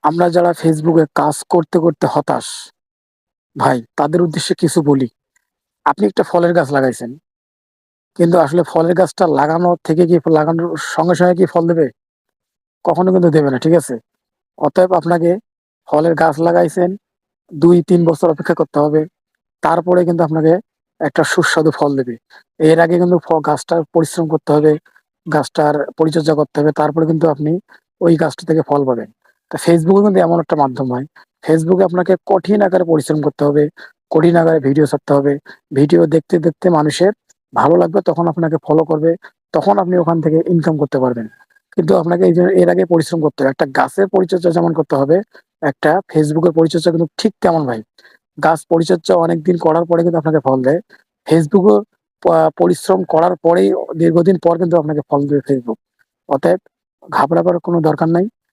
আমরা যারা ফেসবুকে কাজ করতে করতে হতাশ ভাই, তাদের উদ্দেশ্যে কিছু বলি। আপনি একটা ফলের গাছ লাগাইছেন, কিন্তু আসলে ফলের গাছটা লাগানোর থেকে কি লাগানোর সঙ্গে সঙ্গে কি ফল দেবে? কখনো কিন্তু দেবে না, ঠিক আছে? অতএব আপনাকে ফলের গাছ লাগাইছেন, 2-3 বছর অপেক্ষা করতে হবে। তারপরে কিন্তু আপনাকে একটা সুস্বাদু ফল দেবে। এর আগে কিন্তু গাছটার পরিশ্রম করতে হবে, গাছটার পরিচর্যা করতে হবে, তারপরে কিন্তু আপনি ওই গাছটা থেকে ফল পাবেন। তা ফেসবুক কিন্তু এমন একটা মাধ্যম হয়, ফেসবুকে আপনাকে কঠিন আকারে পরিশ্রম করতে হবে, কঠিন আকারে ভিডিও ছাড়তে হবে। ভিডিও দেখতে দেখতে মানুষের ভালো লাগবে, তখন আপনাকে ফলো করবে, তখন আপনি ওখান থেকে ইনকাম করতে পারবেন। কিন্তু আপনাকে এই যে এর আগে পরিশ্রম করতে হবে। একটা গাছের পরিচর্যা যেমন করতে হবে, একটা ফেসবুকের পরিচর্যা কিন্তু ঠিক তেমন ভাই। গাছ পরিচর্যা অনেকদিন করার পরে কিন্তু আপনাকে ফল দেয়। ফেসবুকও পরিশ্রম করার পরেই দীর্ঘদিন পর কিন্তু আপনাকে ফল দেবে ফেসবুক। অতএব ঘাবড়াবার কোনো দরকার নাই।